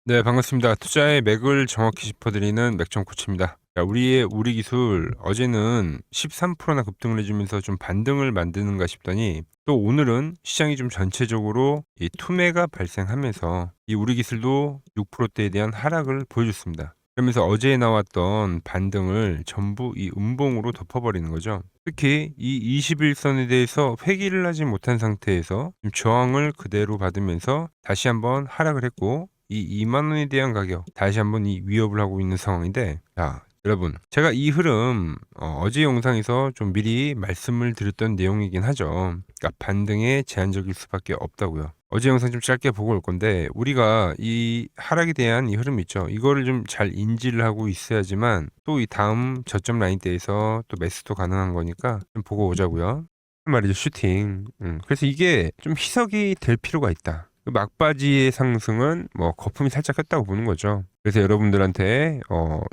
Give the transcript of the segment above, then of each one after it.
네, 반갑습니다. 투자의 맥을 정확히 짚어드리는 맥정 코치입니다. 자, 우리의 우리 기술 어제는 13%나 급등을 해주면서 좀 반등을 만드는가 싶더니 또 오늘은 시장이 좀 전체적으로 이 투매가 발생하면서 이 우리 기술도 6%대에 대한 하락을 보여줬습니다. 그러면서 어제 나왔던 반등을 전부 이 음봉으로 덮어버리는 거죠. 특히 이 21선에 대해서 회귀를 하지 못한 상태에서 좀 저항을 그대로 받으면서 다시 한번 하락을 했고 이 2만 원에 대한 가격 다시 한번 이 위협을 하고 있는 상황인데, 자 여러분, 제가 이 흐름 어제 영상에서 좀 미리 말씀을 드렸던 내용이긴 하죠. 그러니까 반등에 제한적일 수밖에 없다고요. 어제 영상 좀 짧게 보고 올 건데, 우리가 이 하락에 대한 이 흐름 있죠, 이거를 좀 잘 인지를 하고 있어야지만 또 이 다음 저점 라인대에서 또 매수도 가능한 거니까 좀 보고 오자고요. 말이죠, 슈팅. 그래서 이게 좀 희석이 될 필요가 있다. 그 막바지의 상승은 뭐 거품이 살짝 꼈다고 보는 거죠. 그래서 여러분들한테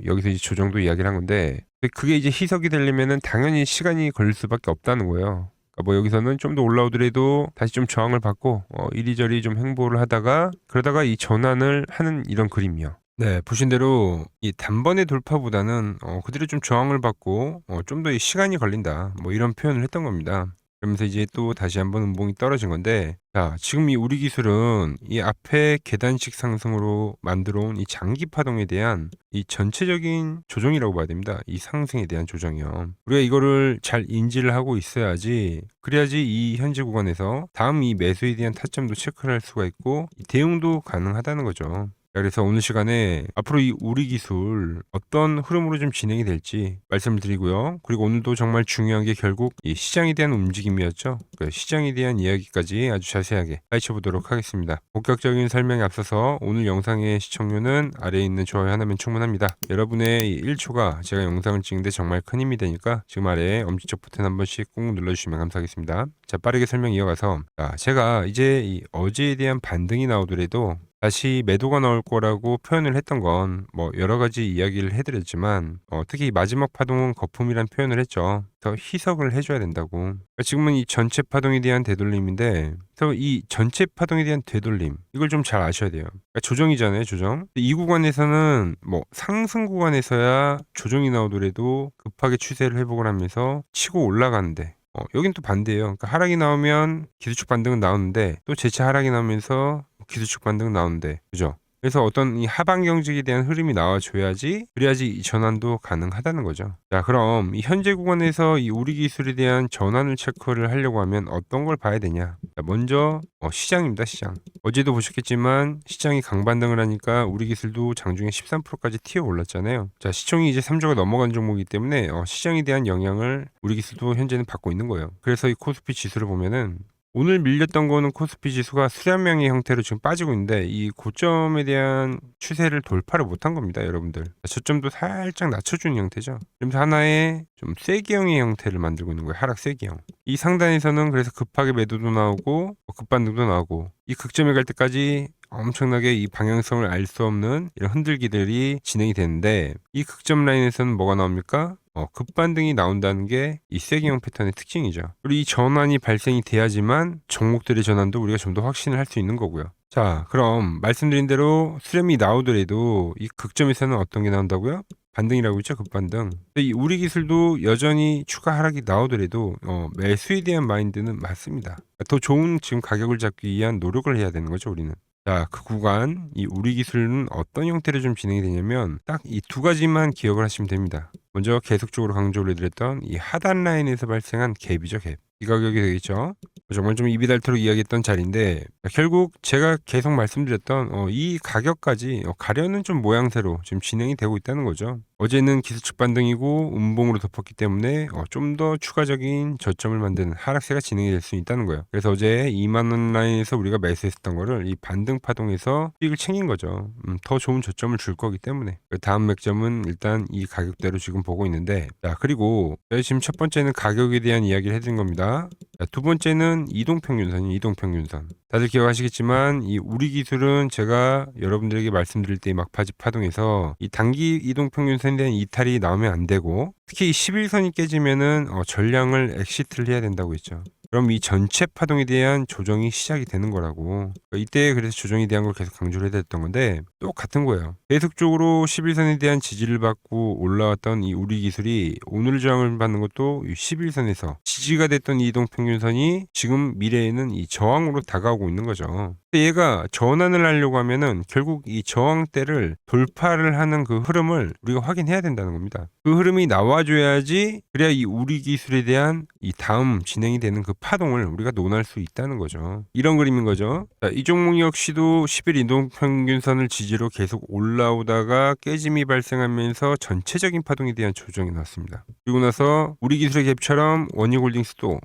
여기서 이제 조정도 이야기를 한 건데, 그게 이제 희석이 되려면은 당연히 시간이 걸릴 수밖에 없다는 거예요. 그러니까 뭐 여기서는 좀 더 올라오더라도 다시 좀 저항을 받고 이리저리 좀 행보를 하다가 그러다가 이 전환을 하는 이런 그림이요. 네, 보신 대로 이 단번에 돌파보다는 그대로 좀 저항을 받고 좀 더 시간이 걸린다, 뭐 이런 표현을 했던 겁니다. 그러면서 이제 또 다시 한번 음봉이 떨어진 건데, 자 지금 이 우리 기술은 이 앞에 계단식 상승으로 만들어 온 이 장기 파동에 대한 이 전체적인 조정이라고 봐야 됩니다. 이 상승에 대한 조정이요. 우리가 이거를 잘 인지를 하고 있어야지, 그래야지 이 현재 구간에서 다음 이 매수에 대한 타점도 체크를 할 수가 있고 이 대응도 가능하다는 거죠. 그래서 오늘 시간에 앞으로 이 우리 기술 어떤 흐름으로 좀 진행이 될지 말씀을 드리고요. 그리고 오늘도 정말 중요한 게 결국 이 시장에 대한 움직임이었죠. 그 시장에 대한 이야기까지 아주 자세하게 파헤쳐 보도록 하겠습니다. 본격적인 설명에 앞서서 오늘 영상의 시청률은 아래에 있는 좋아요 하나면 충분합니다. 여러분의 이 1초가 제가 영상을 찍는데 정말 큰 힘이 되니까 지금 아래에 엄지척 버튼 한 번씩 꼭 눌러주시면 감사하겠습니다. 자, 빠르게 설명 이어가서, 제가 이제 이 어제에 대한 반등이 나오더라도 다시 매도가 나올 거라고 표현을 했던 건 뭐 여러 가지 이야기를 해드렸지만, 특히 마지막 파동은 거품이란 표현을 했죠. 더 희석을 해줘야 된다고. 그러니까 지금은 이 전체 파동에 대한 되돌림인데, 그래서 이 전체 파동에 대한 되돌림, 이걸 좀 잘 아셔야 돼요. 그러니까 조정이잖아요, 조정. 이 구간에서는 뭐 상승 구간에서야 조정이 나오더라도 급하게 추세를 회복을 하면서 치고 올라가는데, 여긴 또 반대예요. 그러니까 하락이 나오면 기술적 반등은 나오는데 또 재차 하락이 나오면서 기술적 반등은 나오는데, 그죠? 그래서 어떤 이 하방 경직에 대한 흐름이 나와줘야지, 그래야지 이 전환도 가능하다는 거죠. 자, 그럼 이 현재 구간에서 이 우리 기술에 대한 전환을 체크를 하려고 하면 어떤 걸 봐야 되냐? 자, 먼저 시장입니다, 시장. 어제도 보셨겠지만 시장이 강반등을 하니까 우리 기술도 장중에 13%까지 튀어 올랐잖아요. 자, 시총이 이제 3조가 넘어간 종목이기 때문에 시장에 대한 영향을 우리 기술도 현재는 받고 있는 거예요. 그래서 이 코스피 지수를 보면은 오늘 밀렸던 거는 코스피 지수가 수렴형의 형태로 지금 빠지고 있는데, 이 고점에 대한 추세를 돌파를 못한 겁니다, 여러분들. 저점도 살짝 낮춰주는 형태죠. 그러면서 하나의 좀 쐐기형의 형태를 만들고 있는 거예요. 하락 쐐기형. 이 상단에서는 그래서 급하게 매도도 나오고 급반등도 나오고, 이 극점에 갈 때까지 엄청나게 이 방향성을 알 수 없는 이런 흔들기들이 진행이 되는데, 이 극점 라인에서는 뭐가 나옵니까? 급반등이 나온다는 게 이 쐐기형 패턴의 특징이죠. 그리고 이 전환이 발생이 돼야지만 종목들의 전환도 우리가 좀 더 확신을 할 수 있는 거고요. 자, 그럼 말씀드린 대로 수렴이 나오더라도 이 극점에서는 어떤 게 나온다고요? 반등이라고 있죠, 급반등. 근데 이 우리 기술도 여전히 추가 하락이 나오더라도 매수에 대한 마인드는 맞습니다. 더 좋은 지금 가격을 잡기 위한 노력을 해야 되는 거죠, 우리는. 자, 그 구간, 이 우리 기술은 어떤 형태로 좀 진행이 되냐면 딱 이 두 가지만 기억을 하시면 됩니다. 먼저 계속적으로 강조를 해드렸던 이 하단 라인에서 발생한 갭이죠, 갭. 이 가격이 되겠죠. 정말 좀 입이 닳도록 이야기했던 자리인데, 결국 제가 계속 말씀드렸던 이 가격까지 가려는 좀 모양새로 지금 진행이 되고 있다는 거죠. 어제는 기술적 반등이고 음봉으로 덮었기 때문에 좀 더 추가적인 저점을 만드는 하락세가 진행이 될 수 있다는 거예요. 그래서 어제 2만 원 라인에서 우리가 매수했었던 거를 이 반등 파동에서 수익을 챙긴 거죠. 더 좋은 저점을 줄 거기 때문에. 다음 맥점은 일단 이 가격대로 지금 보고 있는데, 자, 그리고 지금 첫 번째는 가격에 대한 이야기를 해드린 겁니다. 자, 두 번째는 이동평균선이 이동평균선. 다들 기억하시겠지만 이 우리 기술은 제가 여러분들에게 말씀드릴 때 이 막바지 파동에서 이 단기 이동 평균선에 대한 이탈이 나오면 안 되고, 특히 11선이 깨지면은 전량을 엑시트를 해야 된다고 했죠. 그럼 이 전체 파동에 대한 조정이 시작이 되는 거라고. 이때 그래서 조정에 대한 걸 계속 강조를 해야 됐던 건데, 똑같은 거예요. 계속적으로 11선에 대한 지지를 받고 올라왔던 이 우리 기술이 오늘 저항을 받는 것도 이 11선에서 지지가 됐던 이 이동평균선이 지금 미래에는 이 저항으로 다가오고 있는 거죠. 얘가 전환을 하려고 하면은 결국 이 저항대를 돌파를 하는 그 흐름을 우리가 확인해야 된다는 겁니다. 그 흐름이 나와줘야지, 그래야 이 우리 기술에 대한 이 다음 진행이 되는 그 파동을 우리가 논할 수 있다는 거죠. 이런 그림인 거죠. 자, 이 종목 역시도 10일 이동평균선을 지지로 계속 올라오다가 깨짐이 발생하면서 전체적인 파동에 대한 조정이 나왔습니다. 그리고 나서 우리 기술의 갭처럼 원익홀딩스도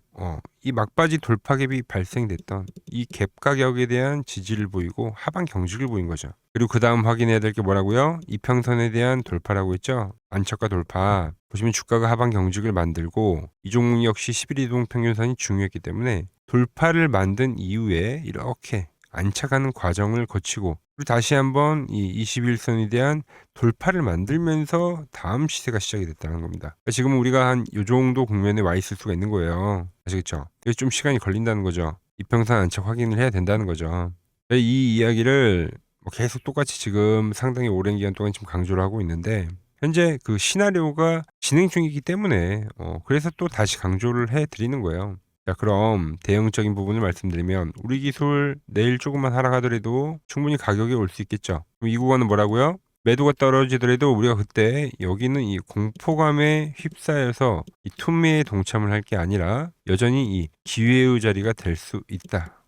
이 막바지 돌파 갭이 발생됐던 이 갭 가격에 대한 지지를 보이고 하방 경직을 보인 거죠. 그리고 그 다음 확인해야 될 게 뭐라고요? 이평선에 대한 돌파라고 했죠. 안착과 돌파. 보시면 주가가 하방 경직을 만들고 이 종목 역시 11일 이동평균선이 중요했기 때문에 돌파를 만든 이후에 이렇게 안착하는 과정을 거치고, 그리고 다시 한번 이 21선에 대한 돌파를 만들면서 다음 시세가 시작이 됐다는 겁니다. 지금 우리가 한 이 정도 국면에 와 있을 수가 있는 거예요. 아시겠죠? 그래서 좀 시간이 걸린다는 거죠. 이평선 안착 확인을 해야 된다는 거죠. 이 이야기를 계속 똑같이 지금 상당히 오랜 기간 동안 지금 강조를 하고 있는데, 현재 그 시나리오가 진행 중이기 때문에 그래서 또 다시 강조를 해드리는 거예요. 자, 그럼 대형적인 부분을 말씀드리면 우리 기술 내일 조금만 하락하더라도 충분히 가격이 올 수 있겠죠. 그럼 이 구간은 뭐라고요? 매도가 떨어지더라도 우리가 그때 여기는 이 공포감에 휩싸여서 이 투매에 동참을 할 게 아니라 여전히 이 기회의 자리가 될 수 있다.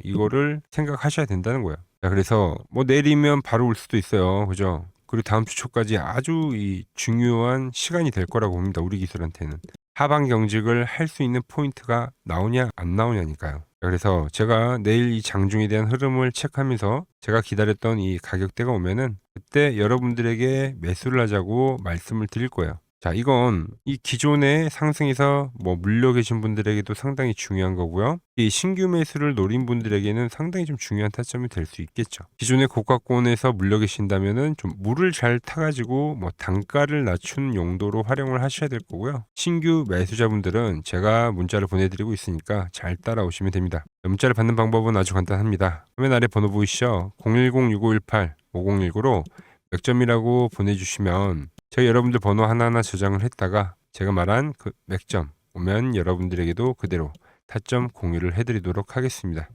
이거를 생각하셔야 된다는 거예요. 자, 그래서 내일이면 바로 올 수도 있어요. 그죠? 그리고 다음 주 초까지 아주 이 중요한 시간이 될 거라고 봅니다. 우리 기술한테는. 하방 경직을 할 수 있는 포인트가 나오냐 안 나오냐니까요. 그래서 제가 내일 이 장중에 대한 흐름을 체크하면서 제가 기다렸던 이 가격대가 오면은 그때 여러분들에게 매수를 하자고 말씀을 드릴 거예요. 자, 이건 이 기존의 상승에서 물려 계신 분들에게도 상당히 중요한 거고요. 이 신규 매수를 노린 분들에게는 상당히 좀 중요한 타점이 될 수 있겠죠. 기존의 고가권에서 물려 계신다면은 좀 물을 잘 타가지고 단가를 낮춘 용도로 활용을 하셔야 될 거고요. 신규 매수자분들은 제가 문자를 보내드리고 있으니까 잘 따라오시면 됩니다. 문자를 받는 방법은 아주 간단합니다. 화면 아래 번호 보이시죠? 010-6518-5019로 맥점이라고 보내주시면 저희 여러분들 번호 하나하나 저장을 했다가 제가 말한 그 맥점 오면 여러분들에게도 그대로 타점 공유를 해드리도록 하겠습니다.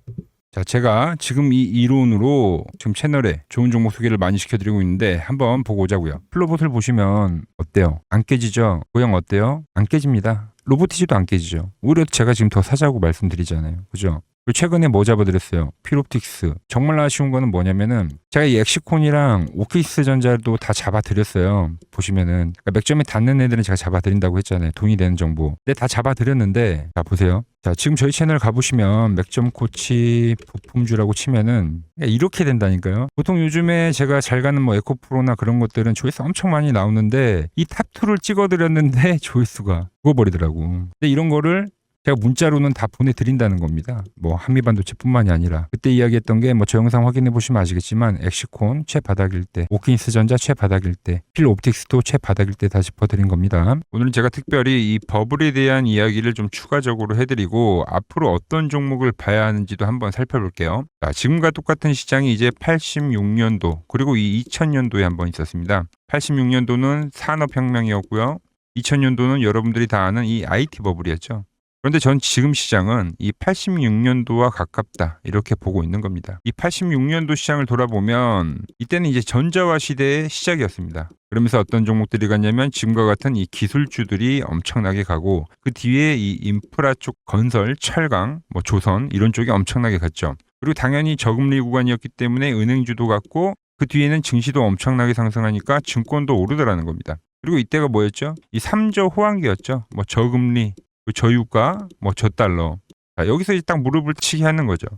자, 제가 지금 이 이론으로 지금 채널에 좋은 종목 소개를 많이 시켜드리고 있는데 한번 보고 오자고요. 플로봇을 보시면 어때요? 안 깨지죠? 모양 어때요? 안 깨집니다. 로보티지도 안 깨지죠. 오히려 제가 지금 더 사자고 말씀드리잖아요. 그죠? 그리고 최근에 뭐 잡아드렸어요? 피롭틱스. 정말 아쉬운 거는 뭐냐면은 제가 이 엑시콘이랑 오키스 전자도 다 잡아드렸어요. 보시면은 그러니까 맥점에 닿는 애들은 제가 잡아드린다고 했잖아요. 돈이 되는 정보. 근데 다 잡아드렸는데 자 보세요. 자 지금 저희 채널 가보시면 맥점 코치 부품주라고 치면은 이렇게 된다니까요. 보통 요즘에 제가 잘 가는 에코프로나 그런 것들은 조회수 엄청 많이 나오는데 이 탑2를 찍어드렸는데 조회수가 죽어버리더라고. 근데 이런 거를 제가 문자로는 다 보내드린다는 겁니다. 한미반도체뿐만이 아니라 그때 이야기했던 게 저 영상 확인해 보시면 아시겠지만 엑시콘 최바닥일 때, 오킨스 전자 최바닥일 때, 필옵틱스도 최바닥일 때 다 짚어드린 겁니다. 오늘은 제가 특별히 이 버블에 대한 이야기를 좀 추가적으로 해드리고 앞으로 어떤 종목을 봐야 하는지도 한번 살펴볼게요. 자, 지금과 똑같은 시장이 이제 86년도 그리고 이 2000년도에 한번 있었습니다. 86년도는 산업혁명이었고요. 2000년도는 여러분들이 다 아는 이 IT 버블이었죠. 그런데 전 지금 시장은 이 86년도와 가깝다 이렇게 보고 있는 겁니다. 이 86년도 시장을 돌아보면 이때는 이제 전자화 시대의 시작이었습니다. 그러면서 어떤 종목들이 갔냐면 지금과 같은 이 기술주들이 엄청나게 가고 그 뒤에 이 인프라 쪽 건설, 철강, 조선 이런 쪽이 엄청나게 갔죠. 그리고 당연히 저금리 구간이었기 때문에 은행주도 갔고 그 뒤에는 증시도 엄청나게 상승하니까 증권도 오르더라는 겁니다. 그리고 이때가 뭐였죠? 이 3조 호황기였죠. 저금리, 저유가, 저달러. 자, 여기서 이제 딱 무릎을 치게 하는 거죠.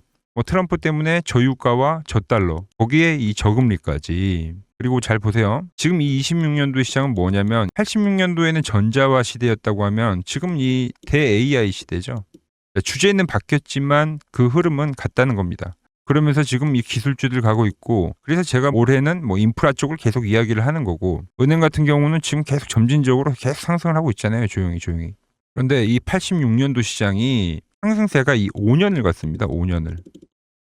트럼프 때문에 저유가와 저달러, 거기에 이 저금리까지. 그리고 잘 보세요. 지금 이 26년도의 시장은 뭐냐면 86년도에는 전자화 시대였다고 하면 지금 이 대 AI 시대죠. 주제는 바뀌었지만 그 흐름은 같다는 겁니다. 그러면서 지금 이 기술주들 가고 있고, 그래서 제가 올해는 뭐 인프라 쪽을 계속 이야기를 하는 거고, 은행 같은 경우는 지금 계속 점진적으로 계속 상승을 하고 있잖아요. 조용히 조용히. 그런데 이 86년도 시장이 상승세가 이 5년을 갔습니다. 5년을.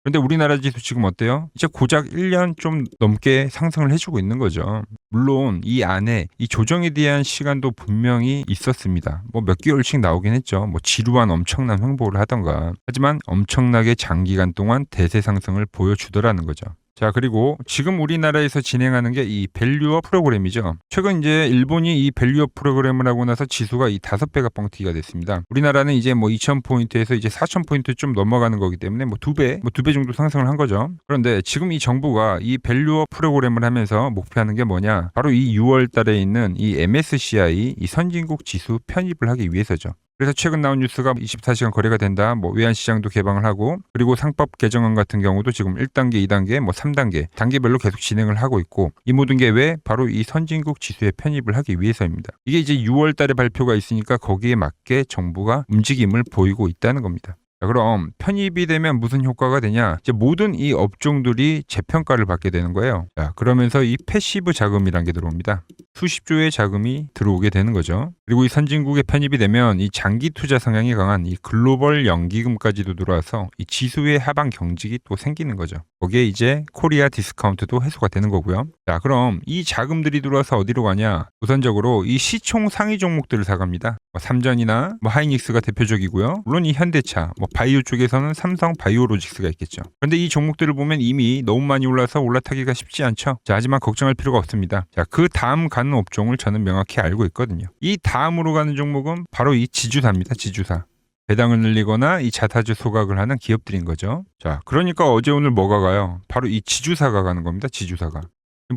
근데 우리나라 지수 지금 어때요? 이제 고작 1년 좀 넘게 상승을 해주고 있는 거죠. 물론 이 안에 이 조정에 대한 시간도 분명히 있었습니다. 뭐 몇 개월씩 나오긴 했죠. 뭐 지루한 엄청난 횡보를 하던가. 하지만 엄청나게 장기간 동안 대세 상승을 보여주더라는 거죠. 자, 그리고 지금 우리나라에서 진행하는 게 이 밸류업 프로그램이죠. 최근 이제 일본이 이 밸류업 프로그램을 하고 나서 지수가 이 5배가 뻥튀기가 됐습니다. 우리나라는 이제 뭐 2,000포인트에서 이제 4,000포인트 좀 넘어가는 거기 때문에 뭐 2배 정도 상승을 한 거죠. 그런데 지금 이 정부가 이 밸류업 프로그램을 하면서 목표하는 게 뭐냐? 바로 이 6월 달에 있는 이 MSCI 이 선진국 지수 편입을 하기 위해서죠. 그래서 최근 나온 뉴스가 24시간 거래가 된다. 뭐 외환시장도 개방을 하고, 그리고 상법 개정안 같은 경우도 지금 1단계, 2단계, 뭐 3단계 단계별로 계속 진행을 하고 있고, 이 모든 게 왜? 바로 이 선진국 지수에 편입을 하기 위해서입니다. 이게 이제 6월 달에 발표가 있으니까 거기에 맞게 정부가 움직임을 보이고 있다는 겁니다. 자, 그럼 편입이 되면 무슨 효과가 되냐? 이제 모든 이 업종들이 재평가를 받게 되는 거예요. 자, 그러면서 이 패시브 자금이란 게 들어옵니다. 수십조의 자금이 들어오게 되는 거죠. 그리고 이 선진국에 편입이 되면 이 장기 투자 성향이 강한 이 글로벌 연기금까지도 들어와서 이 지수의 하방 경직이 또 생기는 거죠. 거기에 이제 코리아 디스카운트도 해소가 되는 거고요. 자, 그럼 이 자금들이 들어와서 어디로 가냐? 우선적으로 이 시총 상위 종목들을 사갑니다. 뭐 삼전이나 뭐 하이닉스가 대표적이고요. 물론 이 현대차, 뭐 바이오 쪽에서는 삼성 바이오로직스가 있겠죠. 그런데 이 종목들을 보면 이미 너무 많이 올라서 올라타기가 쉽지 않죠. 자, 하지만 걱정할 필요가 없습니다. 자, 그 다음 가는 업종을 저는 명확히 알고 있거든요. 이 다음으로 가는 종목은 바로 이 지주사입니다. 지주사. 배당을 늘리거나 이 자사주 소각을 하는 기업들인 거죠. 자, 그러니까 어제 오늘 뭐가 가요? 바로 이 지주사가 가는 겁니다. 지주사가.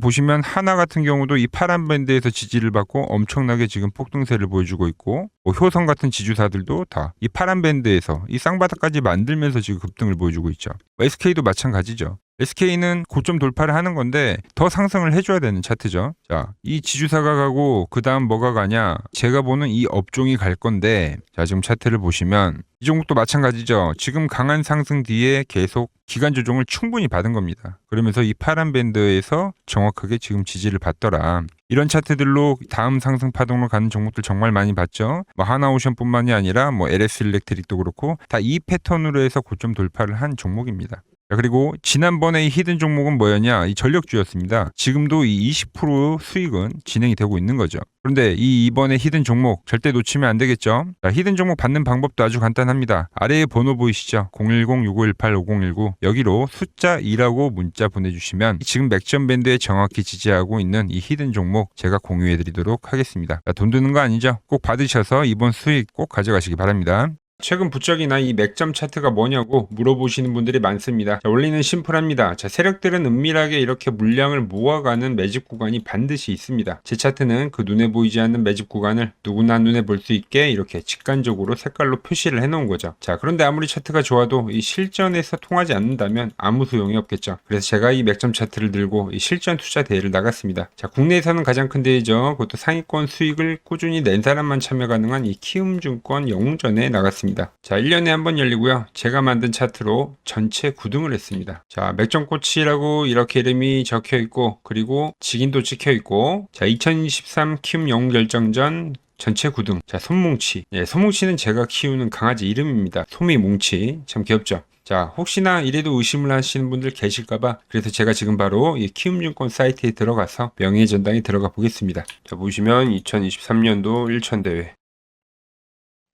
보시면 하나 같은 경우도 이 파란 밴드에서 지지를 받고 엄청나게 지금 폭등세를 보여주고 있고, 뭐 효성 같은 지주사들도 다 이 파란 밴드에서 이 쌍바닥까지 만들면서 지금 급등을 보여주고 있죠. SK도 마찬가지죠. SK는 고점 돌파를 하는 건데 더 상승을 해줘야 되는 차트죠. 자, 이 지주사가 가고 그 다음 뭐가 가냐? 제가 보는 이 업종이 갈 건데, 자, 지금 차트를 보시면 이 종목도 마찬가지죠. 지금 강한 상승 뒤에 계속 기간 조정을 충분히 받은 겁니다. 그러면서 이 파란 밴드에서 정확하게 지금 지지를 받더라. 이런 차트들로 다음 상승 파동으로 가는 종목들 정말 많이 봤죠. 뭐 하나오션뿐만이 아니라 뭐 LS 일렉트릭도 그렇고 다 이 패턴으로 해서 고점 돌파를 한 종목입니다. 그리고 지난번에 이 히든 종목은 뭐였냐? 이 전력주였습니다. 지금도 이 20% 수익은 진행이 되고 있는 거죠. 그런데 이번에 히든 종목 절대 놓치면 안 되겠죠? 자, 히든 종목 받는 방법도 아주 간단합니다. 아래에 번호 보이시죠? 010-6518-5019 여기로 숫자 2라고 문자 보내주시면 지금 맥점 밴드에 정확히 지지하고 있는 이 히든 종목 제가 공유해드리도록 하겠습니다. 자, 돈 드는 거 아니죠? 꼭 받으셔서 이번 수익 꼭 가져가시기 바랍니다. 최근 부적이나 이 맥점 차트가 뭐냐고 물어보시는 분들이 많습니다. 자, 원리는 심플합니다. 자, 세력들은 은밀하게 이렇게 물량을 모아가는 매집 구간이 반드시 있습니다. 제 차트는 그 눈에 보이지 않는 매집 구간을 누구나 눈에 볼 수 있게 이렇게 직관적으로 색깔로 표시를 해놓은 거죠. 자, 그런데 아무리 차트가 좋아도 이 실전에서 통하지 않는다면 아무 소용이 없겠죠. 그래서 제가 이 맥점 차트를 들고 이 실전 투자 대회를 나갔습니다. 자, 국내에서는 가장 큰 대회죠. 그것도 상위권 수익을 꾸준히 낸 사람만 참여 가능한 이 키움증권 영웅전에 나갔습니다. 자, 1년에 한 번 열리고요. 제가 만든 차트로 전체 9등을 했습니다. 자, 맥점코치라고 이렇게 이름이 적혀 있고, 그리고 직인도 찍혀 있고, 자, 2023 키움 영웅 결정전 전체 9등. 자, 손뭉치. 예, 손뭉치는 제가 키우는 강아지 이름입니다. 소미뭉치. 참 귀엽죠? 자, 혹시나 이래도 의심을 하시는 분들 계실까봐 그래서 제가 지금 바로 이 키움증권 사이트에 들어가서 명예의 전당에 들어가 보겠습니다. 자, 보시면 2023년도 1천대회.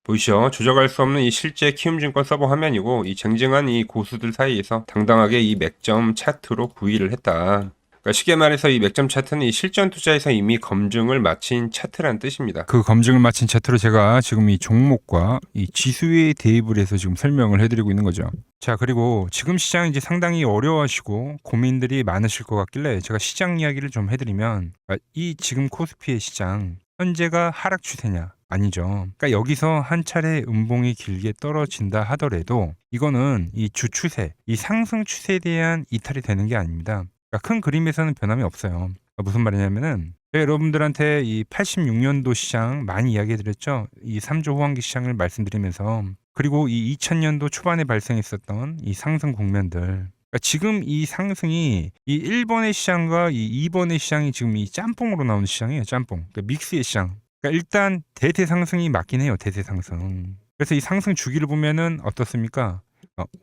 보이시죠? 조작할 수 없는 이 실제 키움증권 서버 화면이고, 이 쟁쟁한 이 고수들 사이에서 당당하게 이 맥점 차트로 구위를 했다. 그러니까 쉽게 말해서 이 맥점 차트는 이 실전 투자에서 이미 검증을 마친 차트란 뜻입니다. 그 검증을 마친 차트로 제가 지금 이 종목과 이 지수에 대입을 해서 지금 설명을 해드리고 있는 거죠. 자, 그리고 지금 시장 이제 상당히 어려워하시고 고민들이 많으실 것 같길래 제가 시장 이야기를 좀 해드리면, 이 지금 코스피의 시장 현재가 하락 추세냐? 아니죠. 그러니까 여기서 한 차례 음봉이 길게 떨어진다 하더라도 이거는 이 주 추세, 이 상승 추세에 대한 이탈이 되는 게 아닙니다. 그러니까 큰 그림에서는 변함이 없어요. 그러니까 무슨 말이냐면은 제가 여러분들한테 이 86년도 시장 많이 이야기해드렸죠. 이 3조 호황기 시장을 말씀드리면서 그리고 이 2000년도 초반에 발생했었던 이 상승 국면들. 그러니까 지금 이 상승이 이 1번의 시장과 이 2번의 시장이 지금 이 짬뽕으로 나오는 시장이에요. 짬뽕. 그러니까 믹스의 시장. 그러니까 일단 대세 상승이 맞긴 해요. 대세 상승. 그래서 이 상승 주기를 보면은 어떻습니까?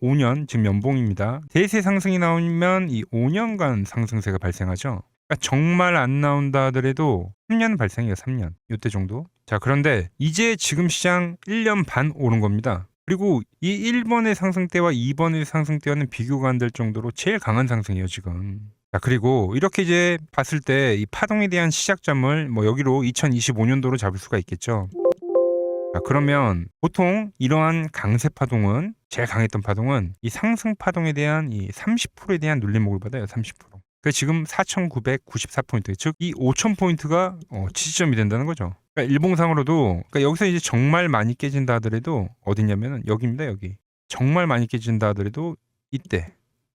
5년 지금 연봉입니다. 대세 상승이 나오면 이 5년간 상승세가 발생하죠. 그러니까 정말 안 나온다 하더라도 3년 발생해요. 3년. 요때 정도. 자, 그런데 이제 지금 시장 1년 반 오른 겁니다. 그리고 이 1번의 상승 때와 2번의 상승 때와는 비교가 안 될 정도로 제일 강한 상승이에요, 지금. 자, 그리고 이렇게 이제 봤을 때 이 파동에 대한 시작점을 뭐 여기로 2025년도로 잡을 수가 있겠죠. 자, 그러면 보통 이러한 강세 파동은 제일 강했던 파동은 이 상승 파동에 대한 이 30%에 대한 눌림목을 받아요. 30%. 그 지금 4,994포인트, 즉 이 5,000포인트가 지지점이 된다는 거죠. 그러니까 일봉상으로도 그러니까 여기서 이제 정말 많이 깨진다 하더라도 어디냐면은 여기입니다. 여기. 정말 많이 깨진다 하더라도 이때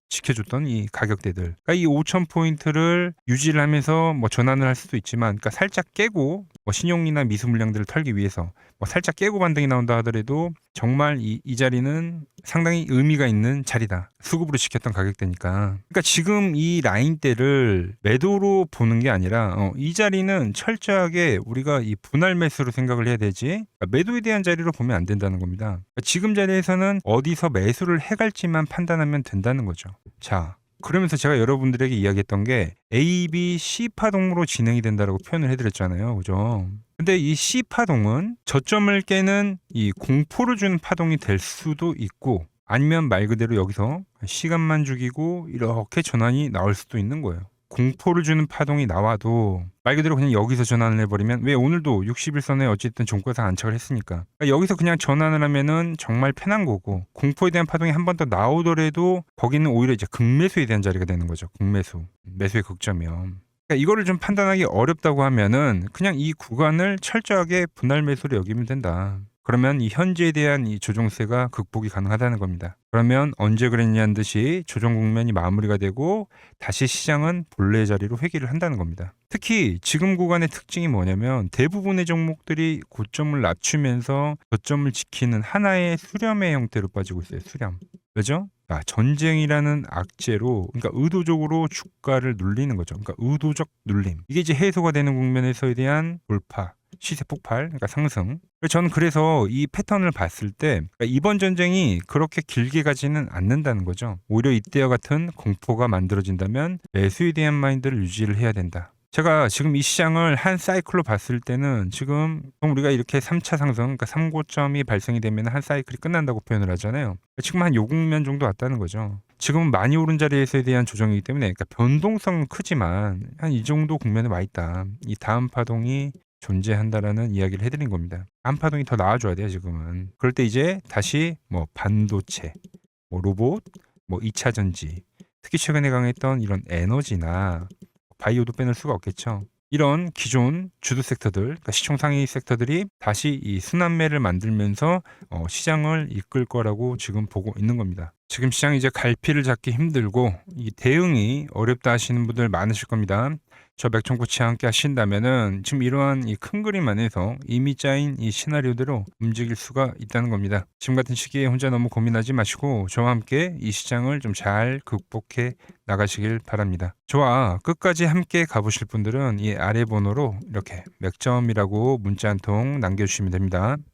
지켜줬던 이 가격대들. 그러니까 이 5,000포인트를 유지를 하면서 뭐 전환을 할 수도 있지만, 그러니까 살짝 깨고 뭐 신용이나 미수 물량들을 털기 위해서 뭐 살짝 깨고 반등이 나온다 하더라도 정말 이 자리는 상당히 의미가 있는 자리다. 수급으로 지켰던 가격대니까. 그러니까 지금 이 라인대를 매도로 보는 게 아니라 이 자리는 철저하게 우리가 이 분할 매수로 생각을 해야 되지, 그러니까 매도에 대한 자리로 보면 안 된다는 겁니다. 그러니까 지금 자리에서는 어디서 매수를 해갈지만 판단하면 된다는 거죠. 자, 그러면서 제가 여러분들에게 이야기했던 게 A, B, C 파동으로 진행이 된다라고 표현을 해드렸잖아요. 그죠? 근데 이 C 파동은 저점을 깨는 이 공포를 주는 파동이 될 수도 있고, 아니면 말 그대로 여기서 시간만 죽이고 이렇게 전환이 나올 수도 있는 거예요. 공포를 주는 파동이 나와도 말 그대로 그냥 여기서 전환을 해버리면, 왜 오늘도 60일선에 어쨌든 종가상 안착을 했으니까, 그러니까 여기서 그냥 전환을 하면은 정말 편한 거고, 공포에 대한 파동이 한 번 더 나오더라도 거기는 오히려 이제 극매수에 대한 자리가 되는 거죠. 극매수, 매수의 극점이요. 그러니까 이거를 좀 판단하기 어렵다고 하면은 그냥 이 구간을 철저하게 분할 매수로 여기면 된다. 그러면 이 현재에 대한 이 조정세가 극복이 가능하다는 겁니다. 그러면 언제 그랬냐는 듯이 조정 국면이 마무리가 되고 다시 시장은 본래 자리로 회귀를 한다는 겁니다. 특히 지금 구간의 특징이 뭐냐면 대부분의 종목들이 고점을 낮추면서 저점을 지키는 하나의 수렴의 형태로 빠지고 있어요. 수렴. 왜죠? 전쟁이라는 악재로, 그러니까 의도적으로 주가를 눌리는 거죠. 그러니까 의도적 눌림. 이게 이제 해소가 되는 국면에서에 대한 돌파, 시세 폭발, 그러니까 상승. 저는 그래서 이 패턴을 봤을 때 그러니까 이번 전쟁이 그렇게 길게 가지는 않는다는 거죠. 오히려 이때와 같은 공포가 만들어진다면 매수에 대한 마인드를 유지를 해야 된다. 제가 지금 이 시장을 한 사이클로 봤을 때는 지금 우리가 이렇게 3차 상승, 그러니까 3고점이 발생이 되면 한 사이클이 끝난다고 표현을 하잖아요. 지금 한 요 국면 정도 왔다는 거죠. 지금은 많이 오른 자리에서에 대한 조정이기 때문에, 그러니까 변동성은 크지만 한 이 정도 국면에 와 있다. 이 다음 파동이 존재한다라는 이야기를 해드린 겁니다. 다음 파동이 더 나와줘야 돼요, 지금은. 그럴 때 이제 다시 뭐 반도체, 뭐 로봇, 뭐 2차 전지, 특히 최근에 강했던 이런 에너지나 바이오도 빼놓을 수가 없겠죠. 이런 기존 주도 섹터들, 그러니까 시총 상위 섹터들이 다시 이 순환매를 만들면서 시장을 이끌 거라고 지금 보고 있는 겁니다. 지금 시장이 이제 갈피를 잡기 힘들고 이 대응이 어렵다 하시는 분들 많으실 겁니다. 저 맥종코치와 함께 하신다면은 지금 이러한 이 큰 그림 안에서 이미 짜인 이 시나리오대로 움직일 수가 있다는 겁니다. 지금 같은 시기에 혼자 너무 고민하지 마시고 저와 함께 이 시장을 좀 잘 극복해 나가시길 바랍니다. 저와 끝까지 함께 가보실 분들은 이 아래 번호로 이렇게 맥점이라고 문자 한 통 남겨주시면 됩니다.